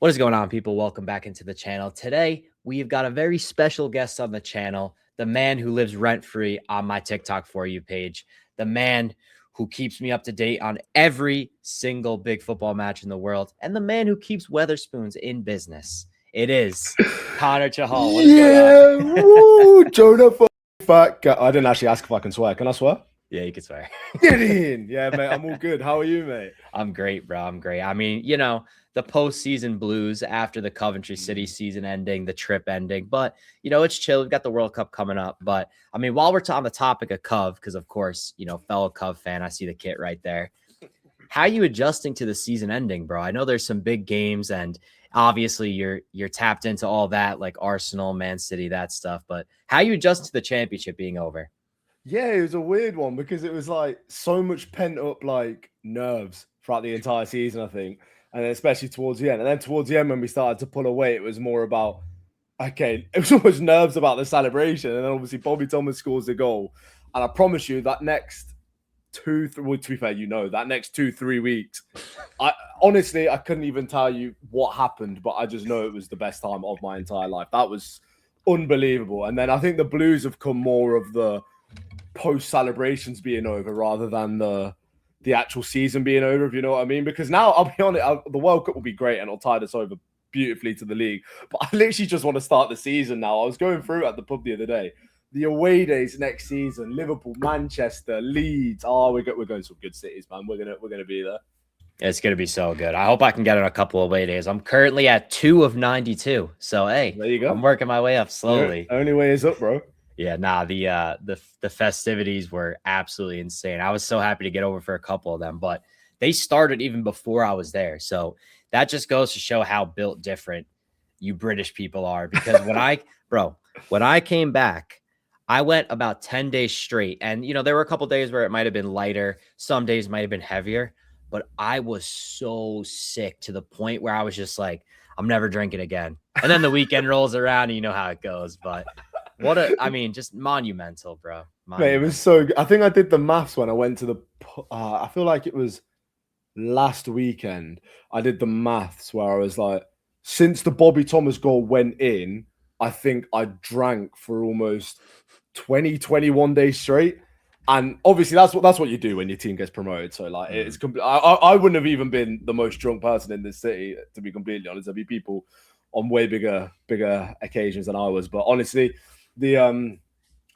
What is going on, people? Welcome back into the channel. Today, we've got a very special guest on the channel, the man who lives rent-free on my TikTok For You page, the man who keeps me up to date on every single big football match in the world, and the man who keeps Weatherspoons in business. It is Conna Chahal. What is going on? Woo, Joner, fat guy. I didn't actually ask if I can swear. Can I swear? Yeah, you can swear. Get in. Yeah, mate, I'm all good. How are you, mate? I'm great, bro. I'm great. I mean, the postseason blues after the Coventry City season ending, the trip ending, but it's chill. We've got the World Cup coming up. But I mean, while we're on the topic of Cov, because of course, fellow Cov fan, I see the kit right there. How are you adjusting to the season ending, bro? I know there's some big games, and obviously you're tapped into all that, like Arsenal, Man City, that stuff. But how you adjust to the championship being over? Yeah, it was a weird one because it was like so much pent up like nerves throughout the entire season, I think. And then especially towards the end. And then towards the end, when we started to pull away, it was more about, okay, it was almost nerves about the celebration. And then obviously Bobby Thomas scores the goal. And I promise you that next well, to be fair, that next 2-3 weeks, I honestly couldn't even tell you what happened, but I just know it was the best time of my entire life. That was unbelievable. And then I think the Blues have come more of the post celebrations being over rather than the actual season being over, if you know what I mean. Because now, I'll be honest, the World Cup will be great and it'll tide us over beautifully to the league. But I literally just want to start the season now. I was going through at the pub the other day. The away days next season: Liverpool, Manchester, Leeds. Oh, we're going some good cities, man. We're gonna be there. It's gonna be so good. I hope I can get on a couple of away days. I'm currently at 2 of 92. So hey, there you go. I'm working my way up slowly. The only way is up, bro. Yeah, nah, the festivities were absolutely insane. I was so happy to get over for a couple of them, but they started even before I was there. So that just goes to show how built different you British people are. Because when I came back, I went about 10 days straight. And, there were a couple days where it might have been lighter. Some days might have been heavier. But I was so sick to the point where I was just like, I'm never drinking again. And then the weekend rolls around and you know how it goes. But just monumental, bro. Monumental. Mate, it was so good. I think I did the maths when I went to the, I feel like it was last weekend. I did the maths where I was like, since the Bobby Thomas goal went in, I think I drank for almost 21 days straight. And obviously that's what you do when your team gets promoted. So like it's complete. I wouldn't have even been the most drunk person in this city, to be completely honest. There'd be people on way bigger occasions than I was. But honestly, the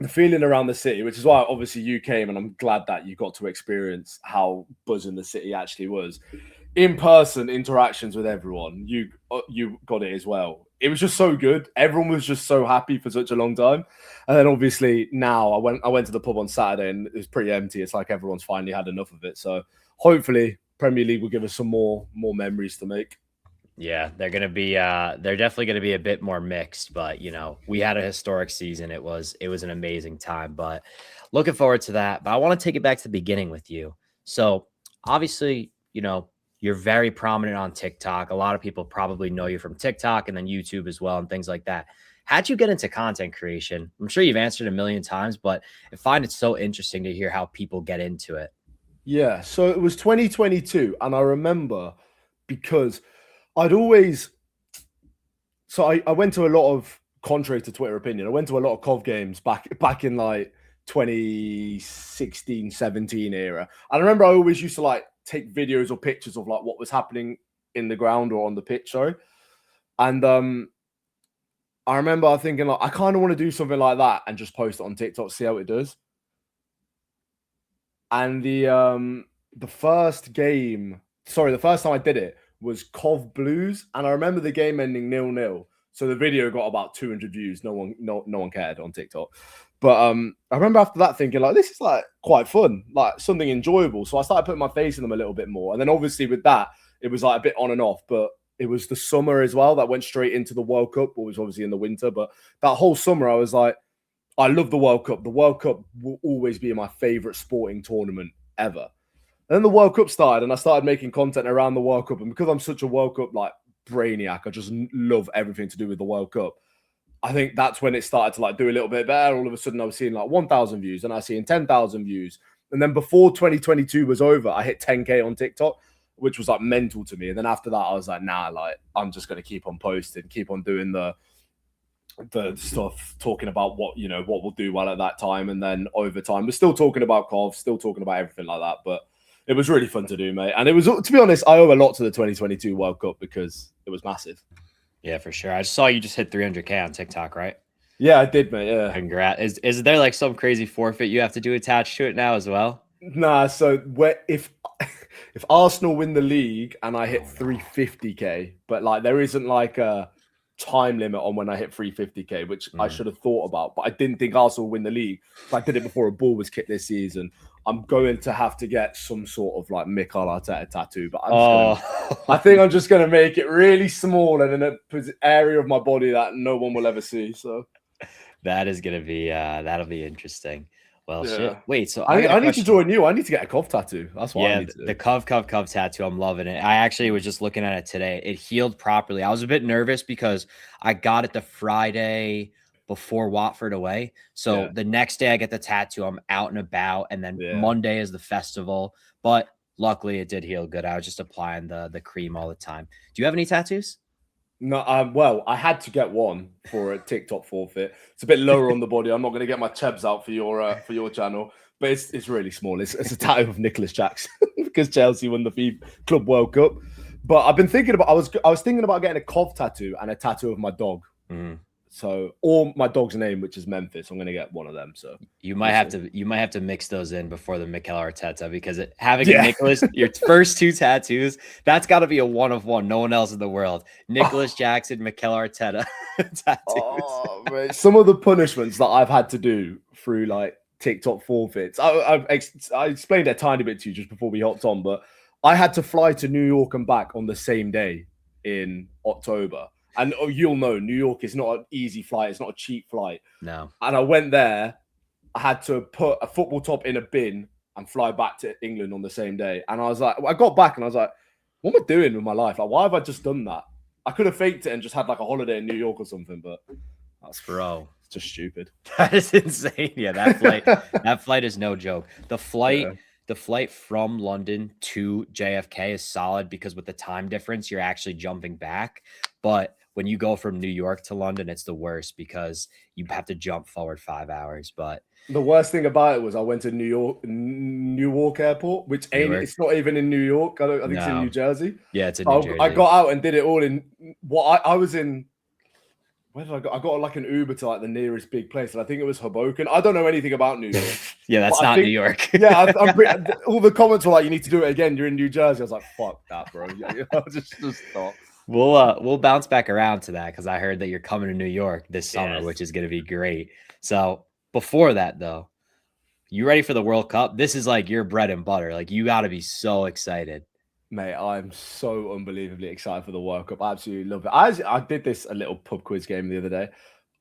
feeling around the city, which is why obviously you came, and I'm glad that you got to experience how buzzing the city actually was. In-person interactions with everyone, you got it as well. It was just so good. Everyone was just so happy for such a long time. And then obviously now I went to the pub on Saturday and it was pretty empty. It's like everyone's finally had enough of it. So hopefully Premier League will give us some more memories to make. Yeah, they're definitely gonna be a bit more mixed, but we had a historic season. It was an amazing time, but looking forward to that. But I want to take it back to the beginning with you. So obviously, you're very prominent on TikTok. A lot of people probably know you from TikTok and then YouTube as well and things like that. How'd you get into content creation? I'm sure you've answered a million times, but I find it so interesting to hear how people get into it. Yeah, so it was 2022, and I remember because I'd always... So I went to a lot of, contrary to Twitter opinion, I went to a lot of Cov games back in like 2016, 17 era. And I remember I always used to like take videos or pictures of like what was happening in the ground or on the pitch, sorry. And I remember thinking like, I kind of want to do something like that and just post it on TikTok, see how it does. And the first time I did it was Cov Blues, and I remember the game ending 0-0. So the video got about 200 views. No one cared on TikTok. But I remember after that thinking like, this is like quite fun, like something enjoyable. So I started putting my face in them a little bit more. And then obviously with that, it was like a bit on and off. But it was the summer as well that went straight into the World Cup, which was obviously in the winter. But that whole summer, I was like, I love the World Cup. The World Cup will always be my favorite sporting tournament ever. And then the World Cup started, and I started making content around the World Cup. And because I'm such a World Cup like brainiac, I just love everything to do with the World Cup. I think that's when it started to like do a little bit better. All of a sudden, I was seeing like 1,000 views, and I was seeing 10,000 views. And then before 2022 was over, I hit 10K on TikTok, which was like mental to me. And then after that, I was like, nah, like I'm just gonna keep on posting, keep on doing the stuff, talking about what we'll do well at that time, and then over time, we're still talking about Cov, still talking about everything like that. But it was really fun to do, mate. And it was, to be honest, I owe a lot to the 2022 World Cup because it was massive. Yeah, for sure. I saw you just hit 300K on TikTok, right? Yeah, I did, mate. Yeah. Congrats. Is there like some crazy forfeit you have to do attached to it now as well? Nah, so if Arsenal win the league and I hit 350K, but like there isn't like a time limit on when I hit 350K, which I should have thought about, but I didn't think Arsenal would win the league. So I did it before a ball was kicked this season. I'm going to have to get some sort of like Mikel Arteta tattoo, but I think I'm just going to make it really small and in an area of my body that no one will ever see. So that is going to be, that'll be interesting. Well, yeah. Shit. Wait, so I need to join you. I need to get a Cov tattoo. That's what I need to do. The Cov tattoo. I'm loving it. I actually was just looking at it today. It healed properly. I was a bit nervous because I got it the Friday before Watford away. So the next day I get the tattoo. I'm out and about, and then Monday is the festival. But luckily, it did heal good. I was just applying the cream all the time. Do you have any tattoos? No, well, I had to get one for a TikTok forfeit. It's a bit lower on the body. I'm not going to get my chebs out for your channel, but it's really small. It's a tattoo of Nicholas Jackson because Chelsea won the Club World Cup. But I've been thinking about. I was thinking about getting a Cov tattoo and a tattoo of my dog. So, or my dog's name, which is Memphis. I'm going to get one of them. So you might have to mix those in before the Mikel Arteta, because having a Nicholas, your first two tattoos, that's got to be a one of one. No one else in the world. Nicholas Jackson, Mikel Arteta tattoos. Oh, mate. Some of the punishments that I've had to do through like TikTok forfeits. I explained it a tiny bit to you just before we hopped on, but I had to fly to New York and back on the same day in October. And you'll know, New York is not an easy flight. It's not a cheap flight. No. And I went there. I had to put a football top in a bin and fly back to England on the same day. And I was like, I got back and I was like, what am I doing with my life? Like, why have I just done that? I could have faked it and just had like a holiday in New York or something, but that's just stupid. That is insane. Yeah, that flight is no joke. The flight from London to JFK is solid because with the time difference, you're actually jumping back. But when you go from New York to London, it's the worst because you have to jump forward 5 hours. But the worst thing about it was I went to Newark Airport, which it's not even in New York. I think it's in New Jersey. Yeah, it's in New Jersey. I got out and did it all in I was in. Where did I go? I got like an Uber to like the nearest big place, and I think it was Hoboken. I don't know anything about New York. Yeah, that's not New York. Yeah, all the comments were like, "You need to do it again. You're in New Jersey." I was like, "Fuck that, bro." Just stop. We'll bounce back around to that because I heard that you're coming to New York this summer, which is going to be great. So before that, though, you ready for the World Cup? This is like your bread and butter. Like you got to be so excited. Mate, I'm so unbelievably excited for the World Cup. I absolutely love it. I did a little pub quiz game the other day.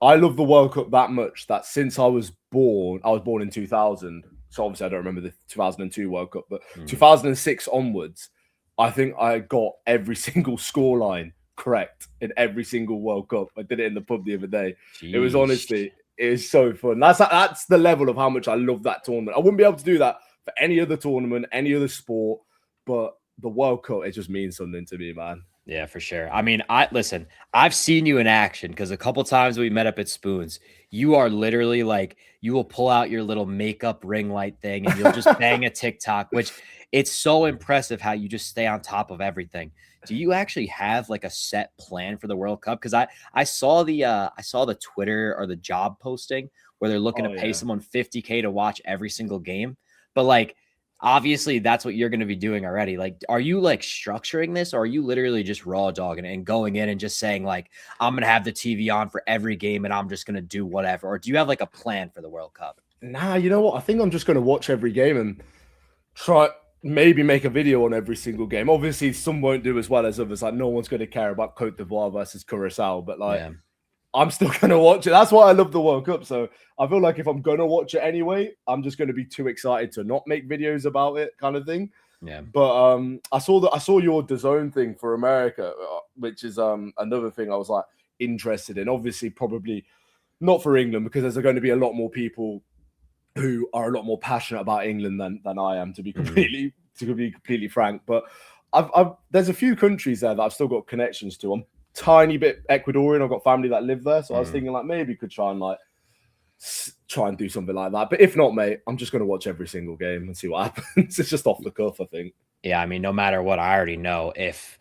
I love the World Cup that much that since I was born in 2000. So obviously I don't remember the 2002 World Cup, but 2006 onwards, I think I got every single scoreline correct in every single World Cup. I did it in the pub the other day. Jeez. It was honestly, it was so fun. That's the level of how much I love that tournament. I wouldn't be able to do that for any other tournament, any other sport, but the World Cup, it just means something to me, man. Yeah, for sure. I mean, I've seen you in action because a couple times we met up at Spoons. You are literally like, you will pull out your little makeup ring light thing and you'll just bang a TikTok, which it's so impressive how you just stay on top of everything. Do you actually have like a set plan for the World Cup? Because I saw the Twitter or the job posting where they're looking to pay someone $50K to watch every single game, but like, obviously that's what you're going to be doing already. Like, are you like structuring this, or are you literally just raw dogging it and going in and just saying like, I'm going to have the TV on for every game and I'm just going to do whatever? Or do you have like a plan for the World Cup? Nah, you know what? I think I'm just going to watch every game and try maybe make a video on every single game. Obviously some won't do as well as others. Like no one's going to care about Cote d'Ivoire versus Curacao, but like, I'm still going to watch it. That's why I love the World Cup. So I feel like if I'm going to watch it anyway, I'm just going to be too excited to not make videos about it kind of thing. Yeah. But I saw your DAZN thing for America, which is another thing I was like interested in. Obviously, probably not for England because there's going to be a lot more people who are a lot more passionate about England than I am, to be completely frank. But there's a few countries there that I've still got connections to. I'm tiny bit Ecuadorian. I've got family that live there, so I was thinking like maybe could try and do something like that. But if not, mate, I'm just going to watch every single game and see what happens. It's just off the cuff, I think. Yeah, I mean, no matter what, I already know if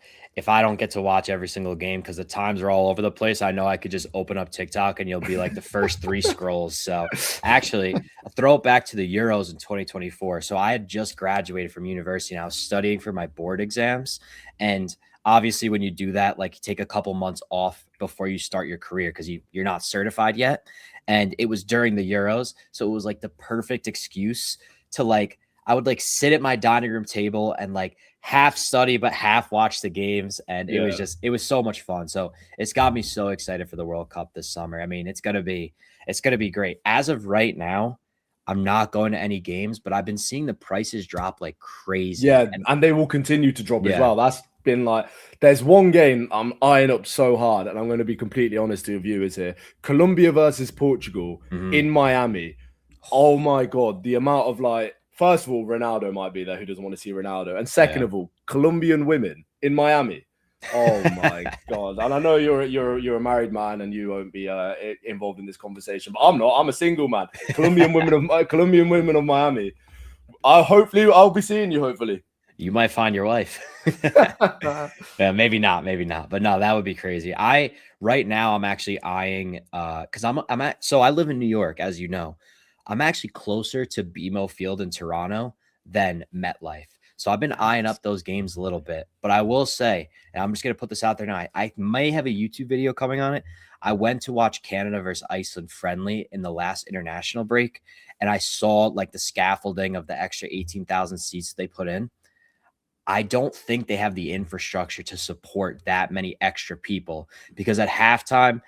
I don't get to watch every single game because the times are all over the place, I know I could just open up TikTok and you'll be like the first 3 scrolls. So actually, I'll throw it back to the Euros in 2024. So I had just graduated from university and I was studying for my board exams. And obviously, when you do that, like you take a couple months off before you start your career because you're not certified yet. And it was during the Euros. So it was like the perfect excuse to like, I would like sit at my dining room table and like half study but half watch the games, and it was so much fun. So it's got me so excited for the World Cup this summer. I mean, it's gonna be great. As of right now, I'm not going to any games, but I've been seeing the prices drop like crazy. Yeah, and they will continue to drop as Yeah. well. That's been like, there's one game I'm eyeing up so hard, and I'm going to be completely honest to your viewers here. Colombia versus Portugal in Miami. Oh my God, the amount of like, first of all, Ronaldo might be there. Who doesn't want to see Ronaldo? And second of all, Colombian women in Miami. Oh my God! And I know you're a married man and you won't be involved in this conversation, but I'm not. I'm a single man. Colombian women of Miami. Hopefully I'll be seeing you. Hopefully, you might find your wife. Yeah, maybe not. But no, that would be crazy. Right now I'm actually eyeing because so I live in New York, as you know. I'm actually closer to BMO Field in Toronto than MetLife. So I've been eyeing up those games a little bit. But I will say, and I'm just going to put this out there now, I may have a YouTube video coming on it. I went to watch Canada versus Iceland friendly in the last international break, and I saw like the scaffolding of the extra 18,000 seats they put in. I don't think they have the infrastructure to support that many extra people because at halftime,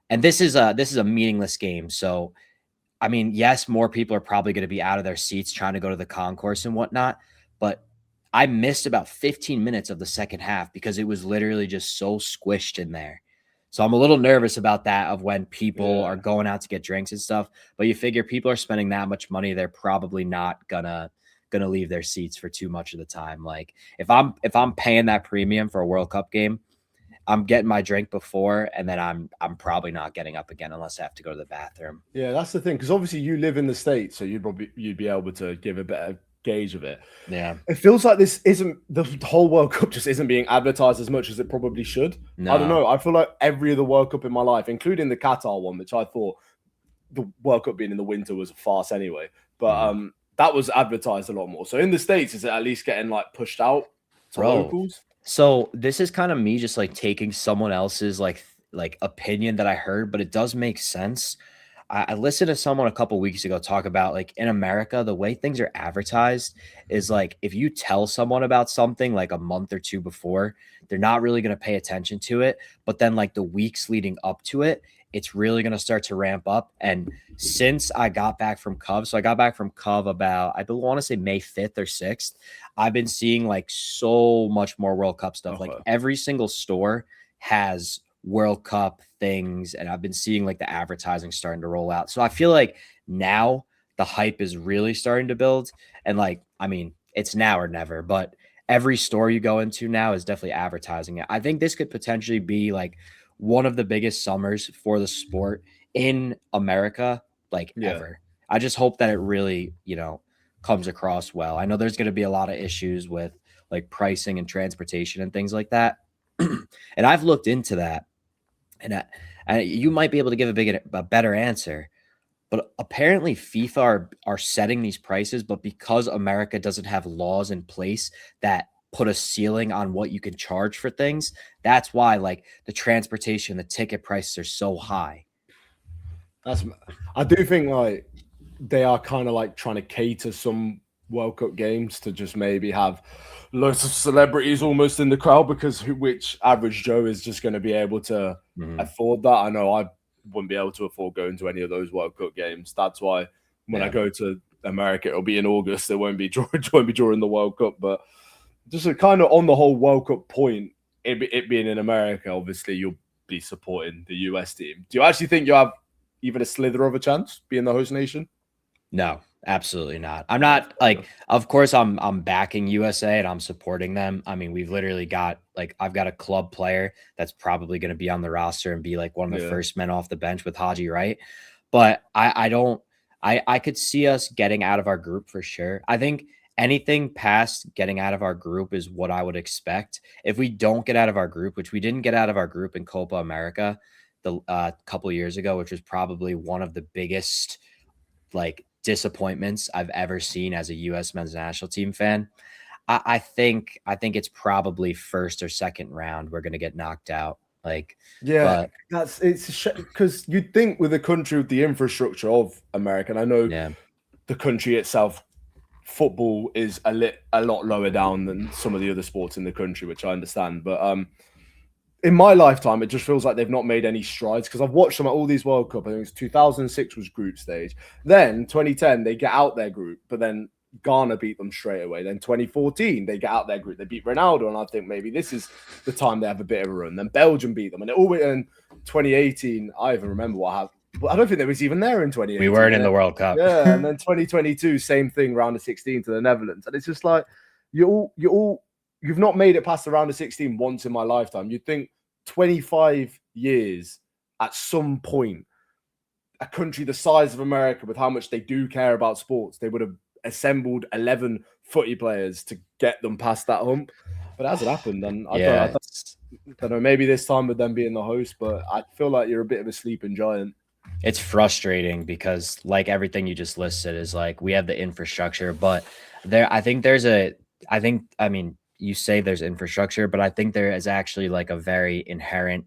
and this is a meaningless game. So I mean, yes, more people are probably going to be out of their seats trying to go to the concourse and whatnot, but I missed about 15 minutes of the second half because it was literally just so squished in there. So I'm a little nervous about that of when people are going out to get drinks and stuff, but you figure people are spending that much money, they're probably not gonna leave their seats for too much of the time. Like if I'm paying that premium for a World Cup game, I'm getting my drink before, and then I'm probably not getting up again unless I have to go to the bathroom. Yeah, that's the thing, because obviously you live in the States, so you'd be able to give a better gauge of it. Yeah, it feels like the whole World Cup just isn't being advertised as much as it probably should. No. I don't know. I feel like every other World Cup in my life, including the Qatar one, which I thought the World Cup being in the winter was a farce anyway, but that was advertised a lot more. So in the States, is it at least getting like pushed out to locals? So this is kind of me just like taking someone else's like opinion that I heard, but it does make sense. I listened to someone a couple weeks ago talk about like in America, the way things are advertised is like if you tell someone about something like a month or two before, they're not really going to pay attention to it. But then like the weeks leading up to it, it's really going to start to ramp up. And since I got back from Cov, so I got back from Cov about, I want to say May 5th or 6th, I've been seeing like so much more World Cup stuff. Like every single store has World Cup things, and I've been seeing like the advertising starting to roll out. So I feel like now the hype is really starting to build, and like, I mean, it's now or never, but every store you go into now is definitely advertising it. I think this could potentially be like one of the biggest summers for the sport in America, like ever. I just hope that it really, comes across well. I know there's going to be a lot of issues with like pricing and transportation and things like that. And I've looked into that, and you might be able to give a better answer. But apparently FIFA are setting these prices, but because America doesn't have laws in place that put a ceiling on what you can charge for things, that's why like the transportation, the ticket prices are so high. I do think like they are kind of like trying to cater some World Cup games to just maybe have loads of celebrities almost in the crowd, because which average Joe is just going to be able to afford that. I know I wouldn't be able to afford going to any of those World Cup games. That's why when I go to America, it'll be in August. It won't be during the World Cup. But just a kind of on the whole World Cup point, it being in America, obviously you'll be supporting the US team. Do you actually think you have even a slither of a chance being the host nation? No, Absolutely not. I'm not like, of course I'm backing USA and I'm supporting them. I mean, we've literally got like, I've got a club player that's probably going to be on the roster and be like one of the Yeah. first men off the bench with Haji Wright. But I don't, I could see us getting out of our group for sure. I think anything past getting out of our group is what I would expect. If we don't get out of our group, which we didn't get out of our group in Copa America the couple years ago, which was probably one of the biggest like disappointments I've ever seen as a U.S. men's national team fan. I think it's probably first or second round we're gonna get knocked out. Like, Yeah, but it's because you'd think with a country with the infrastructure of America, and I know yeah, the country itself, football is a lot lower down than some of the other sports in the country, which I understand. But in my lifetime, it just feels like they've not made any strides because I've watched them at all these World Cup. I think it was 2006 was group stage. Then 2010 they get out their group, but then Ghana beat them straight away. Then 2014 they get out their group, they beat Ronaldo, and I think maybe this is the time they have a bit of a run. Then Belgium beat them, and it all in 2018. I even remember what happened. I don't think they was even there in 2018. we weren't in the World Cup. Yeah, and then 2022, same thing, round of 16 to the Netherlands, and it's just like you've not made it past the round of 16 once in my lifetime. You'd think 25 years at some point, a country the size of America, with how much they do care about sports, they would have assembled 11 footy players to get them past that hump. But it hasn't happened. And I don't know, maybe this time with them being the host, but I feel like you're a bit of a sleeping giant. It's frustrating because like everything you just listed is like we have the infrastructure, but I mean, you say there's infrastructure, but I think there is actually like a very inherent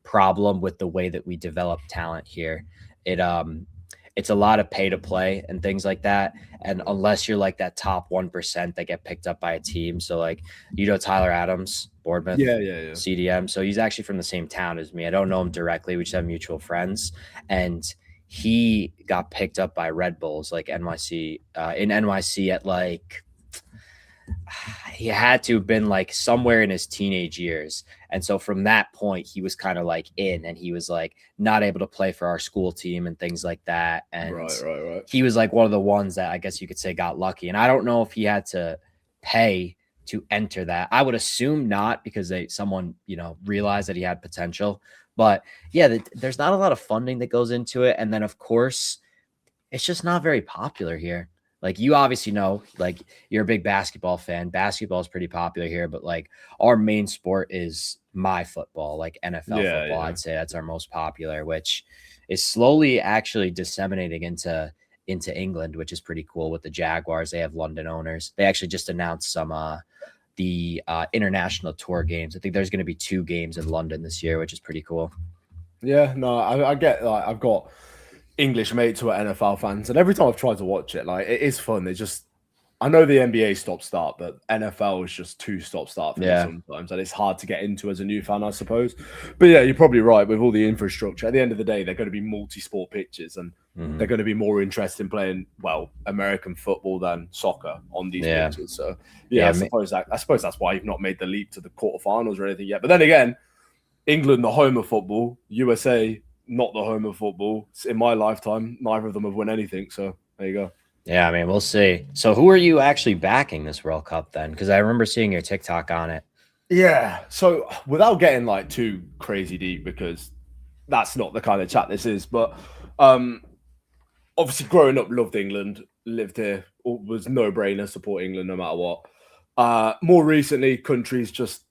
problem with the way that we develop talent here. It's a lot of pay to play and things like that. And unless you're like that top 1% that get picked up by a team. So like, Tyler Adams, Bournemouth, Yeah. CDM. So he's actually from the same town as me. I don't know him directly. We just have mutual friends. And he got picked up by Red Bulls, like NYC, in NYC at like, he had to have been like somewhere in his teenage years. And so from that point, he was kind of like in, and he was like not able to play for our school team and things like that. And right. He was like one of the ones that I guess you could say got lucky. And I don't know if he had to pay to enter that. I would assume not, because someone, realized that he had potential. But yeah, there's not a lot of funding that goes into it. And then of course, it's just not very popular here. Like, you obviously know, like, you're a big basketball fan. Basketball is pretty popular here, but like our main sport is my football, like NFL football. Yeah. I'd say that's our most popular, which is slowly actually disseminating into England, which is pretty cool with the Jaguars. They have London owners. They actually just announced some the international tour games. I think there's going to be 2 games in London this year, which is pretty cool. Yeah, no, I get, like, I've got English mates who are NFL fans, and every time I've tried to watch it, like, it is fun. I know the NBA stop-start, but NFL is just too stop-start for me sometimes, and it's hard to get into as a new fan, I suppose. But yeah, you're probably right. With all the infrastructure, at the end of the day, they're going to be multi-sport pitches, and they're going to be more interested in playing, well, American football than soccer on these pitches. So I suppose that's why you've not made the leap to the quarterfinals or anything yet. But then again, England, the home of football, USA, not the home of football. In my lifetime, neither of them have won anything. So there you go. Yeah, I mean, we'll see. So who are you actually backing this World Cup then? Because I remember seeing your TikTok on it. Yeah. So without getting like too crazy deep, because that's not the kind of chat this is, but obviously growing up, loved England, lived here, was no-brainer, support England no matter what. More recently, countries just,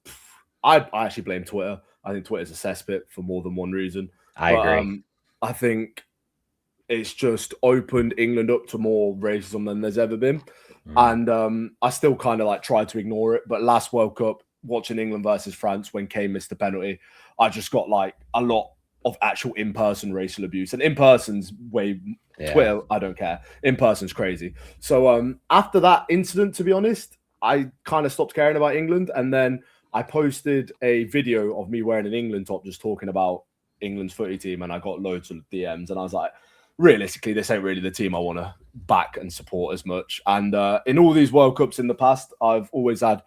I actually blame Twitter. I think Twitter's a cesspit for more than one reason. I agree. I think it's just opened England up to more racism than there's ever been. And I still kind of like try to ignore it. But last World Cup, watching England versus France when Kane missed the penalty, I just got like a lot of actual in-person racial abuse. And in-person's way, Twitter, I don't care. In-person's crazy. So after that incident, to be honest, I kind of stopped caring about England. And then I posted a video of me wearing an England top just talking about England's footy team, and I got loads of DMs, and I was like, realistically, this ain't really the team I want to back and support as much. And in all these World Cups in the past, I've always had,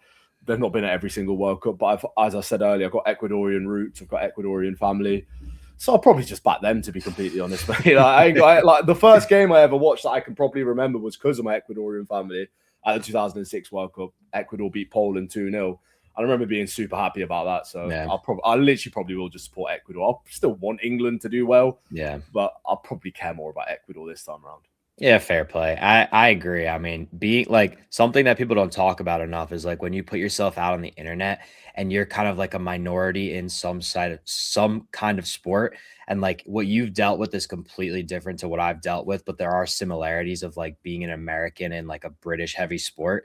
they've not been at every single World Cup, but as I said earlier, I've got Ecuadorian roots, I've got Ecuadorian family. So I'll probably just back them, to be completely honest, mate. Like the first game I ever watched that I can probably remember was because of my Ecuadorian family at the 2006 World Cup. Ecuador beat Poland 2-0. I remember being super happy about that. So Yeah. I literally probably will just support Ecuador. I'll still want England to do well. Yeah. But I'll probably care more about Ecuador this time around. Yeah, fair play. I agree. I mean, being like something that people don't talk about enough is like when you put yourself out on the internet and you're kind of like a minority in some kind of sport, and like what you've dealt with is completely different to what I've dealt with, but there are similarities of like being an American in like a British heavy sport.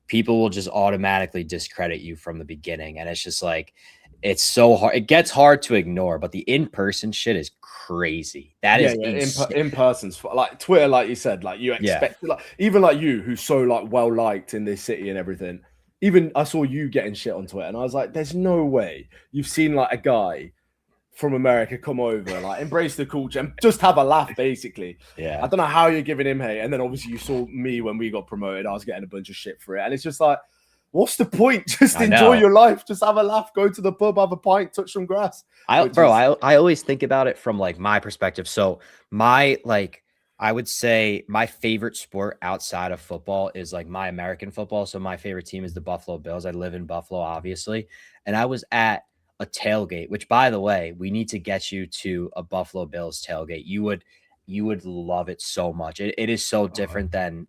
People will just automatically discredit you from the beginning, and it's just like it's so hard. It gets hard to ignore, but the in-person shit is crazy. That is in person's like Twitter, like you said, like you expect, like even like you, who's so like well liked in this city and everything. Even I saw you getting shit on Twitter, and I was like, "There's no way you've seen like a guy from America come over, like embrace the culture and just have a laugh, basically." Yeah, I don't know how you're giving him hate, and then obviously you saw me when we got promoted. I was getting a bunch of shit for it, and it's just like, what's the point? Just enjoy your life. Just have a laugh. Go to the pub, have a pint, touch some grass. I always think about it from like my perspective. So I would say my favorite sport outside of football is like my American football. So my favorite team is the Buffalo Bills. I live in Buffalo, obviously. And I was at a tailgate, which by the way, we need to get you to a Buffalo Bills tailgate. You would love it so much. It is so different than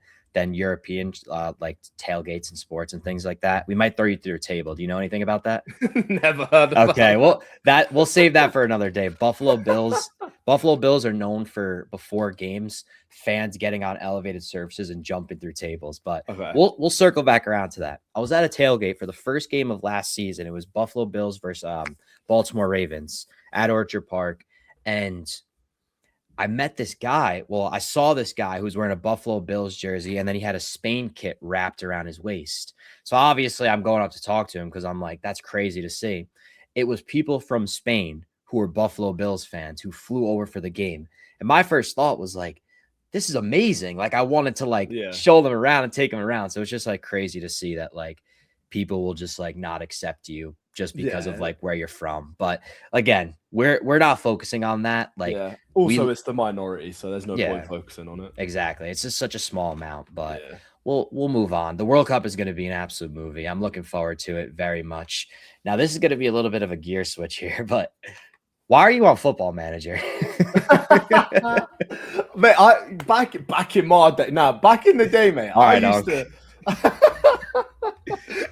European like tailgates and sports and things like that. We might throw you through a table. Do you know anything about that? Never heard of Okay, well, we'll save that for another day. Buffalo Bills are known for before games, fans getting on elevated surfaces and jumping through tables. But we'll circle back around to that. I was at a tailgate for the first game of last season. It was Buffalo Bills versus Baltimore Ravens at Orchard Park, and I met this guy. Well, I saw this guy who was wearing a Buffalo Bills jersey, and then he had a Spain kit wrapped around his waist. So obviously I'm going up to talk to him because I'm like, that's crazy to see. It was people from Spain who were Buffalo Bills fans who flew over for the game. And my first thought was like, this is amazing. Like I wanted to show them around and take them around. So it's just like crazy to see that like people will just like not accept you just because of like where you're from. But again, we're not focusing on that. Like also it's the minority, so there's no point focusing on it. Exactly. It's just such a small amount, but we'll move on. The World Cup is going to be an absolute movie. I'm looking forward to it very much. Now, this is going to be a little bit of a gear switch here, but why are you on Football Manager? Mate, back in my day. Now, back in the day, mate, I used to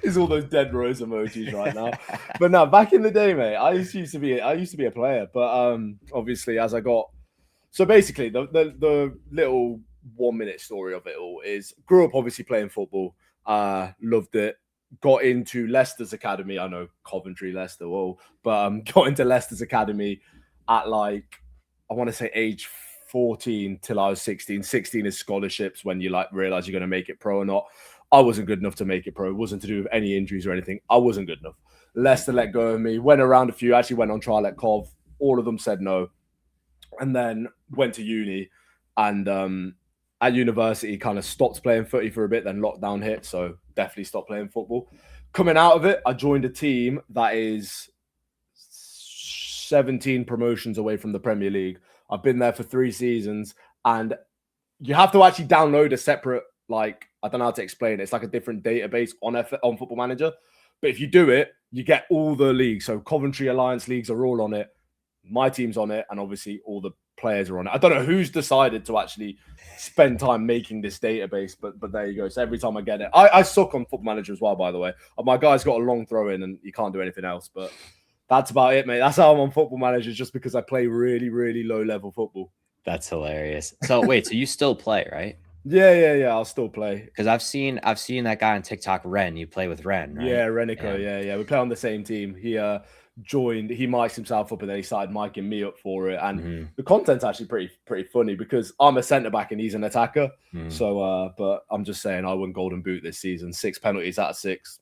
It's all those dead rose emojis right now. But no, back in the day, mate, I used to be a player. But obviously, as I got so basically, the little 1 minute story of it all is grew up obviously playing football. Loved it. Got into Leicester's academy. I know Coventry, Leicester, but got into Leicester's academy at like I want to say age 14 till I was 16. 16 is scholarships when you like realize you're going to make it pro or not. I wasn't good enough to make it pro. It wasn't to do with any injuries or anything. I wasn't good enough. Leicester let go of me. Went around a few. Actually went on trial at Cov. All of them said no. And then went to uni. And at university, kind of stopped playing footy for a bit. Then lockdown hit. So definitely stopped playing football. Coming out of it, I joined a team that is 17 promotions away from the Premier League. I've been there for 3 seasons. And you have to actually download a separate, like, I don't know how to explain it. It's like a different database on Football Manager. But if you do it, you get all the leagues. So Coventry Alliance leagues are all on it. My team's on it. And obviously all the players are on it. I don't know who's decided to actually spend time making this database, but there you go. So every time I get it, I suck on Football Manager as well, by the way. My guy's got a long throw in and you can't do anything else. But that's about it, mate. That's how I'm on Football Manager, just because I play really, really low level football. That's hilarious. So wait, so you still play, right? Yeah. I'll still play because I've seen that guy on TikTok, Ren. You play with Ren, right? Yeah, Renico. Yeah. We play on the same team. He joined. He mic'd himself up, and then he started micing me up for it. And the content's actually pretty funny because I'm a centre back and he's an attacker. So, but I'm just saying, I won Golden Boot this season. 6 penalties out of 6.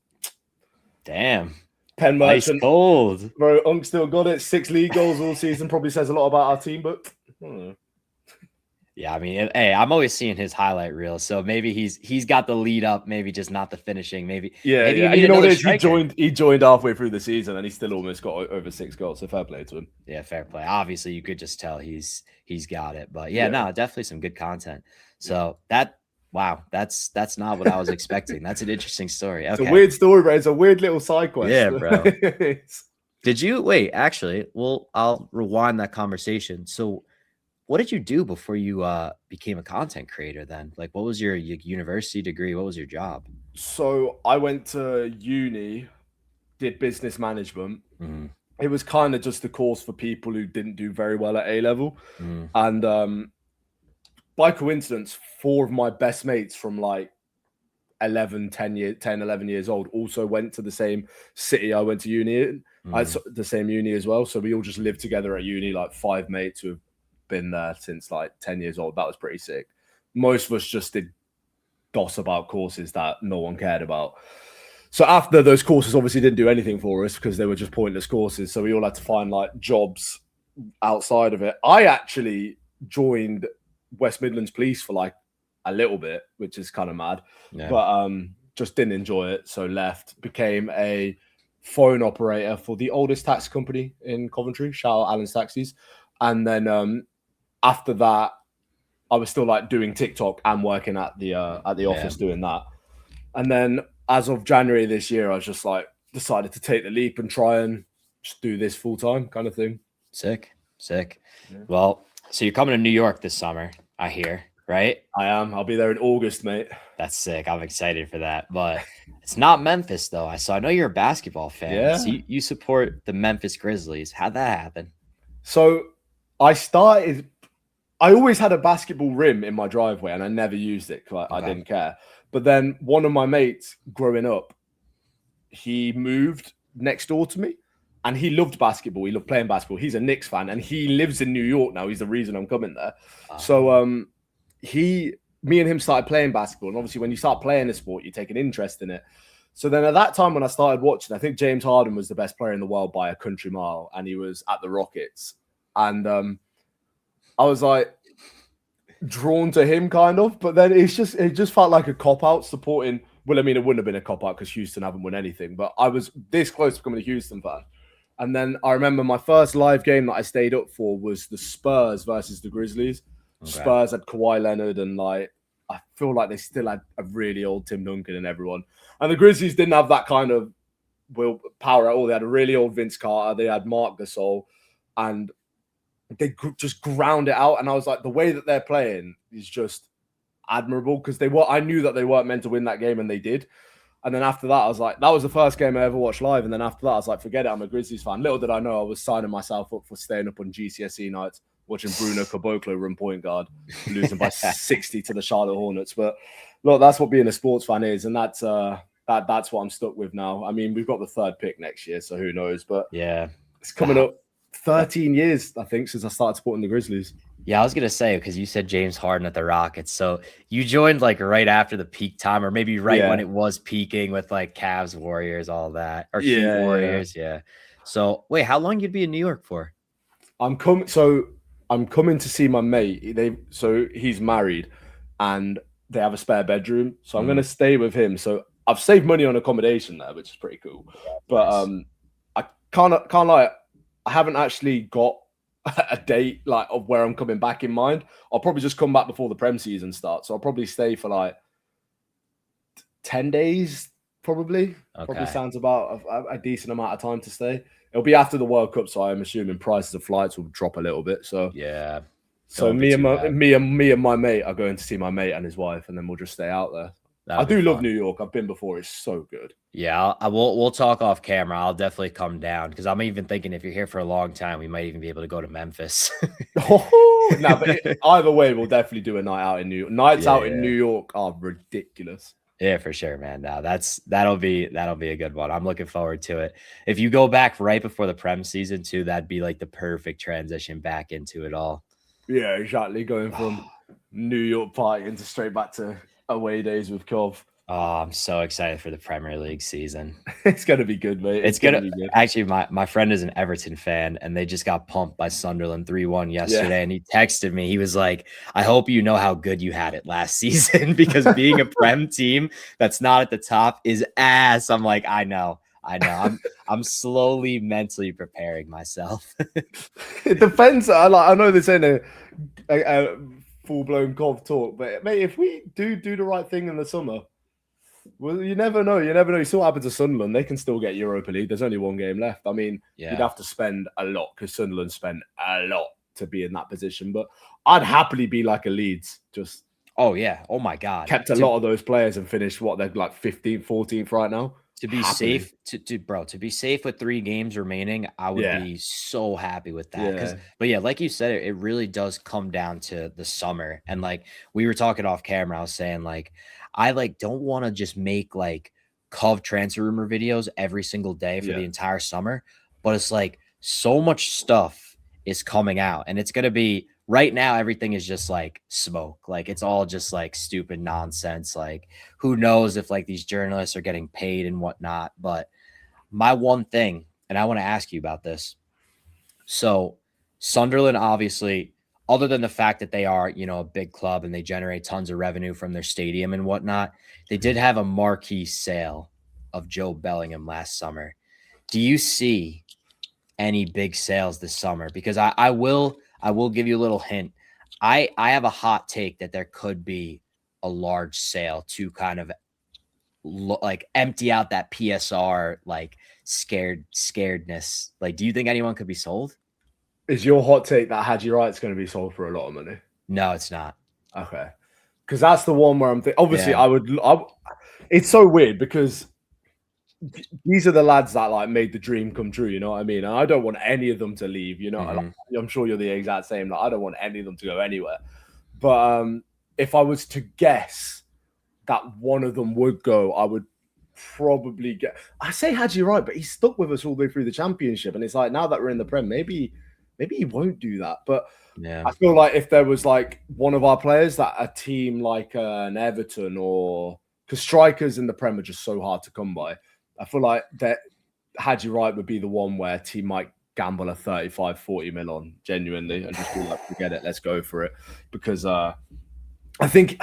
Damn. Pen Merchant. Nice gold. Bro, Unk still got it. 6 league goals all season. Probably says a lot about our team, but. Yeah, I mean, hey, I'm always seeing his highlight reel, so maybe he's got the lead up, maybe just not the finishing. Maybe Yeah, you and need you know what another it is? striker. He joined halfway through the season, and he still almost got over 6 goals. So fair play to him. Yeah, fair play. Obviously, you could just tell he's got it. But yeah, Yeah, no, definitely some good content. yeah. So wow, that's not what I was expecting. That's an interesting story. It's a Okay. weird story, bro. It's a weird little side quest. Yeah, bro. Did you wait, actually, well, I'll rewind that conversation. So what did you do before you became a content creator then? Like what was your university degree? What was your job? So I went to uni, did business management. Mm, It was kind of just a course for people who didn't do very well at A level. mm, And by coincidence, four of my best mates from like 11 years old also went to the same city I went to uni in. I mm. the same uni as well. So we all just lived together at uni, like 5 mates who have been there since like 10 years old. That was pretty sick. Most of us just did goss about courses that no one cared about. So after those courses obviously didn't do anything for us because they were just pointless courses. So we all had to find like jobs outside of it. I actually joined West Midlands Police for like a little bit, which is kind of mad, Yeah. but just didn't enjoy it. So left, became a phone operator for the oldest taxi company in Coventry, shout out Alan's Taxis. And then after that, I was still like doing TikTok and working at the office doing that. And then as of January this year, I was just like decided to take the leap and try and just do this full time kind of thing. Sick. Yeah. Well, so you're coming to New York this summer, I hear, right? I am. I'll be there in August, mate. That's sick. I'm excited for that. But it's not Memphis though. I know you're a basketball fan. Yeah. So you support the Memphis Grizzlies. How'd that happen? So I always had a basketball rim in my driveway and I never used it because I didn't care. But then one of my mates growing up, he moved next door to me and he loved basketball. He loved playing basketball. He's a Knicks fan and he lives in New York now. He's the reason I'm coming there. So me and him started playing basketball. And obviously when you start playing a sport, you take an interest in it. So then at that time when I started watching, I think James Harden was the best player in the world by a country mile and he was at the Rockets. And I was like drawn to him kind of, but then it just felt like a cop-out supporting. Well, I mean, it wouldn't have been a cop-out because Houston haven't won anything, but I was this close to becoming a Houston fan. And then I remember my first live game that I stayed up for was the Spurs versus the Grizzlies. Okay. Spurs had Kawhi Leonard and like I feel like they still had a really old Tim Duncan and everyone. And the Grizzlies didn't have that kind of power at all. They had a really old Vince Carter. They had Mark Gasol. And they just ground it out. And I was like, the way that they're playing is just admirable because I knew that they weren't meant to win that game and they did. And then after that, I was like, that was the first game I ever watched live. And then after that, I was like, forget it. I'm a Grizzlies fan. Little did I know I was signing myself up for staying up on GCSE nights, watching Bruno Caboclo run point guard, losing by 60 to the Charlotte Hornets. But look, that's what being a sports fan is. And that's what I'm stuck with now. I mean, we've got the third pick next year, so who knows? But yeah, it's coming up 13 years, I think, since I started supporting the Grizzlies. Yeah, I was going to say, because you said James Harden at the Rockets. So you joined like right after the peak time, or maybe right when it was peaking with like Cavs, Warriors, all that, or Heat Warriors. Yeah. So wait, how long you'd be in New York for? I'm coming to see my mate. He's married and they have a spare bedroom. So I'm going to stay with him. So I've saved money on accommodation there, which is pretty cool. But I can't lie, I haven't actually got a date like of where I'm coming back in mind. I'll probably just come back before the Prem season starts. So I'll probably stay for like 10 days, probably. Okay. Probably sounds about a decent amount of time to stay. It'll be after the World Cup, so I'm assuming prices of flights will drop a little bit. So yeah. So me and my mate are going to see my mate and his wife, and then we'll just stay out there. I do love New York. I've been before. It's so good. Yeah, we'll talk off camera. I'll definitely come down because I'm even thinking if you're here for a long time, we might even be able to go to Memphis. But either way, we'll definitely do a night out in New York. Nights out in New York are ridiculous. Yeah, for sure, man. Now that'll be a good one. I'm looking forward to it. If you go back right before the Prem season too, that'd be like the perfect transition back into it all. Yeah, exactly. Going from New York party into straight back to away days with Cov. Oh, I'm so excited for the Premier League season. It's gonna be good, mate. It's It's gonna gonna be good. actually my friend is an Everton fan and they just got pumped by Sunderland 3-1 Yeah. yesterday. And he texted me. He was like, I hope you know how good you had it last season because being a Prem team that's not at the top is ass. I'm like, I know. I'm slowly mentally preparing myself. It depends. I know this ain't a full blown Cov talk, but mate, if we do the right thing in the summer, well, you never know. You never know. You saw what happened to Sunderland. They can still get Europa League. There's only one game left. I mean, you'd Yeah. have to spend a lot because Sunderland spent a lot to be in that position. But I'd happily be like a Leeds, just Oh yeah. Oh my God. kept a lot of those players and finished what they're like 15th, 14th right now. To be Happily. safe, to be safe with 3 games remaining, I would Yeah. be so happy with that. Yeah. But yeah, like you said, it really does come down to the summer. And like we were talking off camera, I was saying like I like don't want to just make like Cov transfer rumor videos every single day for the entire summer, but it's like so much stuff is coming out, and it's gonna be right now. Everything is just like smoke, like it's all just like stupid nonsense, like who knows if like these journalists are getting paid and whatnot. But my one thing, and I want to ask you about this. So Sunderland, obviously, other than the fact that they are, a big club and they generate tons of revenue from their stadium and whatnot, they did have a marquee sale of Joe Bellingham last summer. Do you see any big sales this summer? Because I will give you a little hint. I have a hot take that there could be a large sale to kind of like empty out that PSR like scaredness. Like, do you think anyone could be sold? Is your hot take that Hadji Wright's going to be sold for a lot of money? No, it's not. Okay, because that's the one where I'm thinking. Obviously, Yeah. It's so weird because these are the lads that like made the dream come true. You know what I mean? And I don't want any of them to leave. Like, I'm sure you're the exact same. Like, I don't want any of them to go anywhere. But if I was to guess that one of them would go, I would probably get. I say Hadji Wright, but he's stuck with us all the way through the championship, and it's like now that we're in the Prem, maybe he won't do that. But Yeah. I feel like if there was like one of our players that a team like an Everton or because strikers in the Prem are just so hard to come by. I feel like that Hadji Wright would be the one where a team might gamble a 35, 40 mil on genuinely and just be like, forget it, let's go for it. Because I think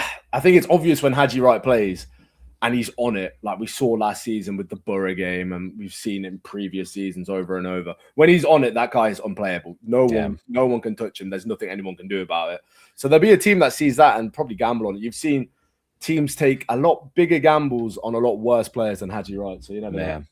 it's obvious when Hadji Wright plays and he's on it, like we saw last season with the Borough game, and we've seen in previous seasons over and over. When he's on it, that guy is unplayable. No one can touch him. There's nothing anyone can do about it. So there'll be a team that sees that and probably gamble on it. You've seen teams take a lot bigger gambles on a lot worse players than Hadji Wright. So you never know.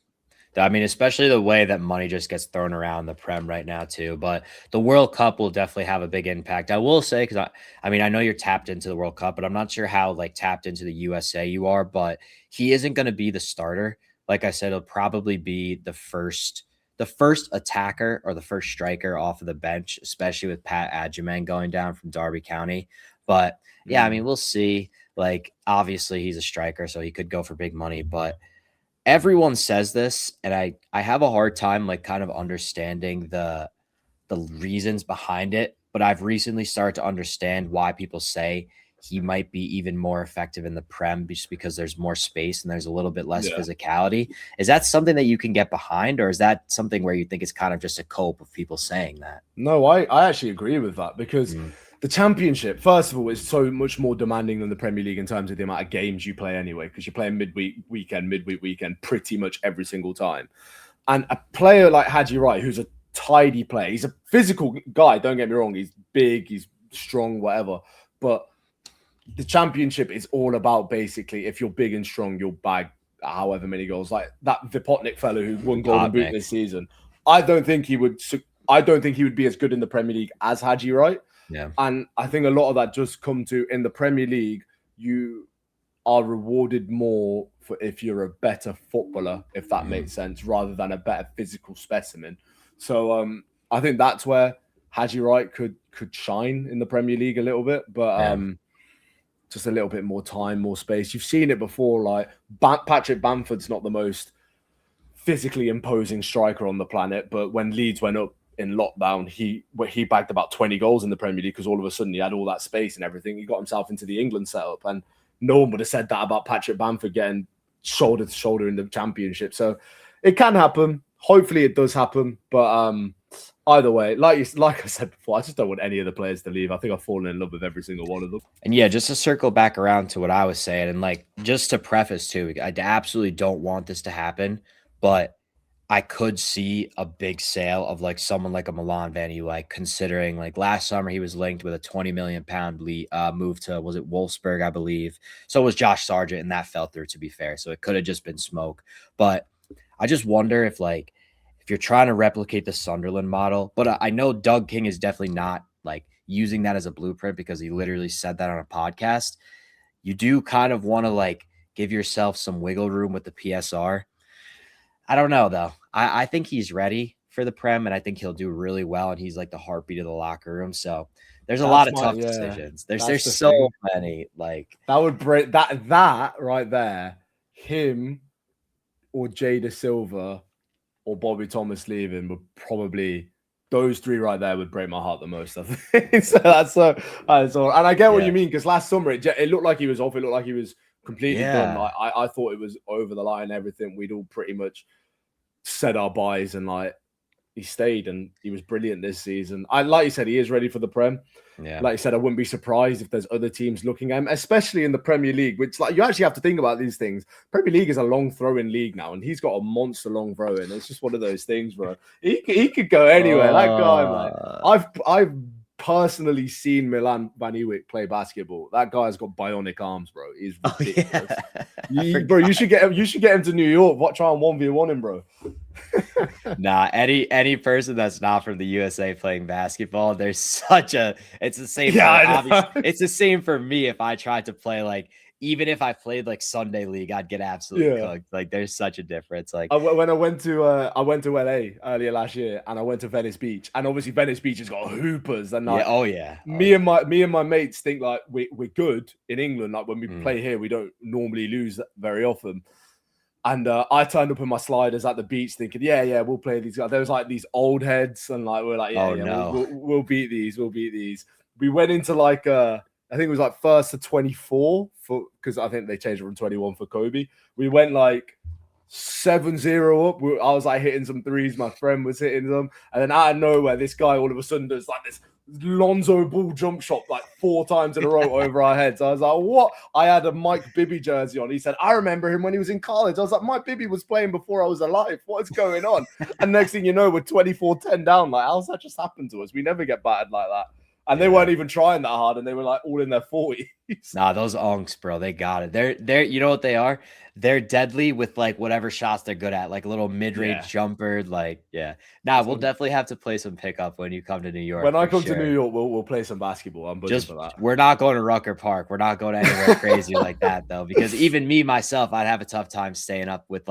I mean, especially the way that money just gets thrown around the Prem right now too. But the World Cup will definitely have a big impact. I will say, because I mean, I know you're tapped into the World Cup, but I'm not sure how like tapped into the USA you are. But he isn't going to be the starter. Like I said, he'll probably be the first attacker or the first striker off of the bench, especially with Pat Adjaman going down from Derby County. But yeah, I mean, we'll see. Like, obviously, he's a striker, so he could go for big money, but everyone says this, and I have a hard time like kind of understanding the reasons behind it, but I've recently started to understand why people say he might be even more effective in the Prem just because there's more space and there's a little bit less physicality. Is that something that you can get behind, or is that something where you think it's kind of just a cope of people saying that? No, I actually agree with that because the championship, first of all, is so much more demanding than the Premier League in terms of the amount of games you play anyway, because you're playing midweek weekend pretty much every single time. And a player like Hadji Wright, who's a tidy player, he's a physical guy, don't get me wrong, he's big, he's strong, whatever. But the championship is all about basically, if you're big and strong, you'll bag however many goals. Like that Vipotnik fellow who won Golden Boot this season. I don't think he would be as good in the Premier League as Hadji Wright. Yeah. And I think a lot of that just come to in the Premier League, you are rewarded more for if you're a better footballer, if that makes sense, rather than a better physical specimen. So I think that's where Hadji Wright could shine in the Premier League a little bit, but just a little bit more time, more space. You've seen it before, like Patrick Bamford's not the most physically imposing striker on the planet, but when Leeds went up in lockdown, he bagged about 20 goals in the Premier League because all of a sudden he had all that space and everything. He got himself into the England setup, and no one would have said that about Patrick Bamford getting shoulder to shoulder in the championship. So it can happen. Hopefully it does happen. But either way, like I said before, I just don't want any of the players to leave. I think I've fallen in love with every single one of them. And yeah, just to circle back around to what I was saying, and like just to preface too, I absolutely don't want this to happen, but I could see a big sale of like someone like a Milan Van like considering like last summer he was linked with a 20 million pound move to, was it Wolfsburg, I believe. So was Josh Sargent, and that fell through, to be fair. So it could have just been smoke. But I just wonder if you're trying to replicate the Sunderland model, but I know Doug King is definitely not like using that as a blueprint, because he literally said that on a podcast. You do kind of want to like give yourself some wiggle room with the PSR. I don't know though. I think he's ready for the Prem, and I think he'll do really well. And he's like the heartbeat of the locker room. So there's a lot of tough decisions. There's so many. Like that would break that right there. Him or Jada Silva or Bobby Thomas leaving would probably, those three right there would break my heart the most, I think. So that's all. And I get what you mean, because last summer it looked like he was off. It looked like he was completely done. Like, I thought it was over the line. Everything, we'd all pretty much said our byes, and like he stayed, and he was brilliant this season. Like you said, he is ready for the Prem. Yeah. Like you said, I wouldn't be surprised if there's other teams looking at him, especially in the Premier League, which like you actually have to think about these things. Premier League is a long throwing league now, and he's got a monster long throw in. It's just one of those things, bro. He could go anywhere. That guy, man. I've personally seen Milan Van Ewijk play basketball. That guy's got bionic arms, bro. He's ridiculous. Bro, you should get him to New York. Try and 1v1 him, bro. Nah, any person that's not from the USA playing basketball, there's such a, it's the same. It's the same for me. If I tried to play, like, even if I played like Sunday League, I'd get absolutely cooked. Like, there's such a difference. Like when I went to LA earlier last year, and I went to Venice Beach, and obviously Venice Beach has got hoopers, and like, me and my mates think like we're good in England. Like when we play here, we don't normally lose very often. And I turned up in my sliders at the beach thinking, we'll play these guys. There was like these old heads, and like we're like, we'll beat these. We went into like I think it was like 1st to 24 because I think they changed it from 21 for Kobe. We went like 7-0 up. I was like hitting some threes. My friend was hitting them, and then out of nowhere, this guy all of a sudden does like this Lonzo Ball jump shot like 4 times in a row over our heads. I was like, what? I had a Mike Bibby jersey on. He said, I remember him when he was in college. I was like, Mike Bibby was playing before I was alive. What's going on? And next thing you know, we're 24-10 down. Like, how's that just happened to us? We never get battered like that. And they weren't even trying that hard, and they were like all in their 40s. Nah, those unks, bro, they got it. They're you know what they are? They're deadly with like whatever shots they're good at, like a little mid-range jumper. Like, we'll definitely have to play some pickup when you come to New York. When I come to New York, we'll play some basketball. I'm buzzing for that. We're not going to Rucker Park. We're not going anywhere crazy like that, though, because even me myself, I'd have a tough time staying up with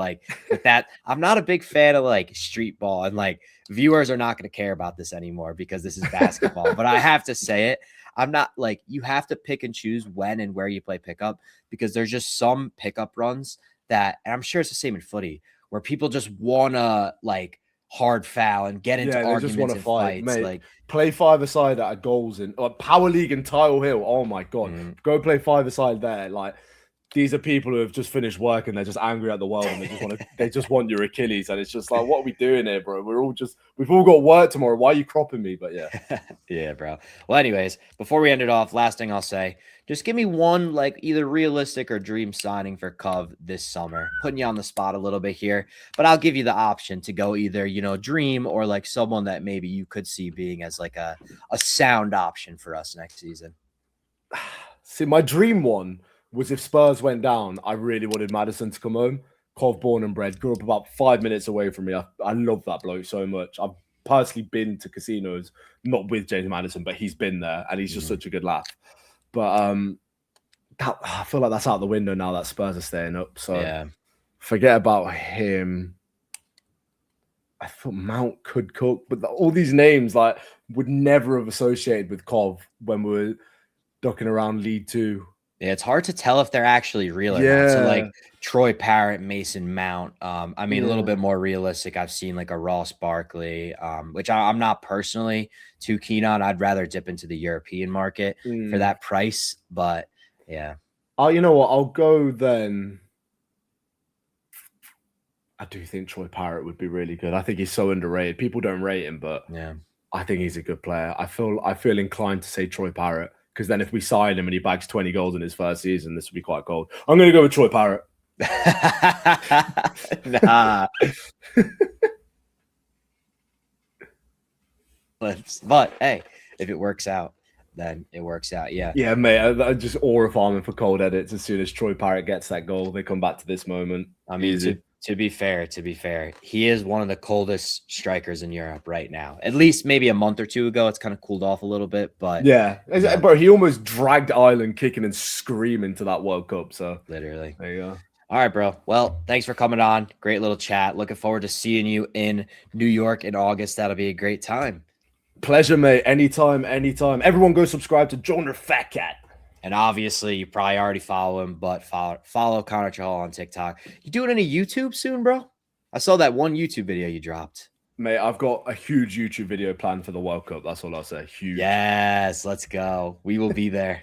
that. I'm not a big fan of like street ball, and like viewers are not going to care about this anymore because this is basketball. But I have to say it. I'm not like, you have to pick and choose when and where you play pickup, because there's just some pickup runs that, and I'm sure it's the same in footy, where people just want to like hard foul and get into arguments and fights. Mate, like play 5-a-side at a goals in Power League in Tile Hill. Oh my God. Go play 5-a-side there. Like, these are people who have just finished work and they're just angry at the world, and they just want your Achilles. And it's just like, what are we doing here, bro? We've all got work tomorrow. Why are you cropping me? But yeah, bro. Well, anyways, before we end it off, last thing I'll say, just give me one like either realistic or dream signing for Cov this summer. Putting you on the spot a little bit here, but I'll give you the option to go either, dream or like someone that maybe you could see being as like a sound option for us next season. See, my dream one was if Spurs went down, I really wanted Maddison to come home. Cov, born and bred, grew up about 5 minutes away from me. I love that bloke so much. I've personally been to casinos, not with James Maddison, but he's been there, and he's just such a good laugh. But I feel like that's out the window now that Spurs are staying up. So forget about him. I thought Mount could cook, but all these names like would never have associated with Cov when we were ducking around League Two. Yeah, it's hard to tell if they're actually real or not. So like Troy Parrott, Mason Mount. I mean, a little bit more realistic. I've seen like a Ross Barkley, which I'm not personally too keen on. I'd rather dip into the European market for that price. But yeah. Oh, you know what? I'll go then. I do think Troy Parrott would be really good. I think he's so underrated. People don't rate him, but Yeah. I think he's a good player. I feel inclined to say Troy Parrott because then if we sign him and he bags 20 goals in his first season, this would be quite cold. I'm going to go with Troy Parrott. Nah. But hey, if it works out, then it works out. Yeah. Yeah, mate. I just aura farming for cold edits. As soon as Troy Parrott gets that goal, they come back to this moment. I mean, Easy. to be fair, he is one of the coldest strikers in Europe right now. At least maybe a month or two ago, it's kind of cooled off a little bit. But Yeah, know, bro. He almost dragged Ireland kicking and screaming to that World Cup. So literally. there you go. All right, bro. Well, thanks for coming on. Great little chat. Looking forward to seeing you in New York in August. That'll be a great time. Pleasure, mate. Anytime, anytime. Everyone go subscribe to Joner Fat Cat. And obviously, you probably already follow him, but follow Conna Chahal on TikTok. You doing any YouTube soon, bro? I saw that one YouTube video you dropped. Mate, I've got a huge YouTube video planned for the World Cup. That's all I'll say. Huge. Yes, let's go. We will be there.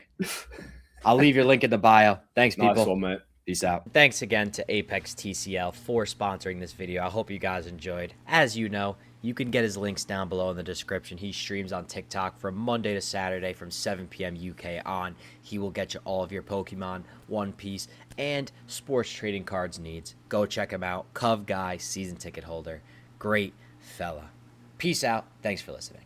I'll leave your link in the bio. Thanks, people. Nice one, mate. Peace out. Thanks again to Apex TCL for sponsoring this video. I hope you guys enjoyed. As you know, you can get his links down below in the description. He streams on TikTok from Monday to Saturday from 7 p.m. UK on. He will get you all of your Pokemon, One Piece, and sports trading cards needs. Go check him out. Cov guy, season ticket holder. Great fella. Peace out. Thanks for listening.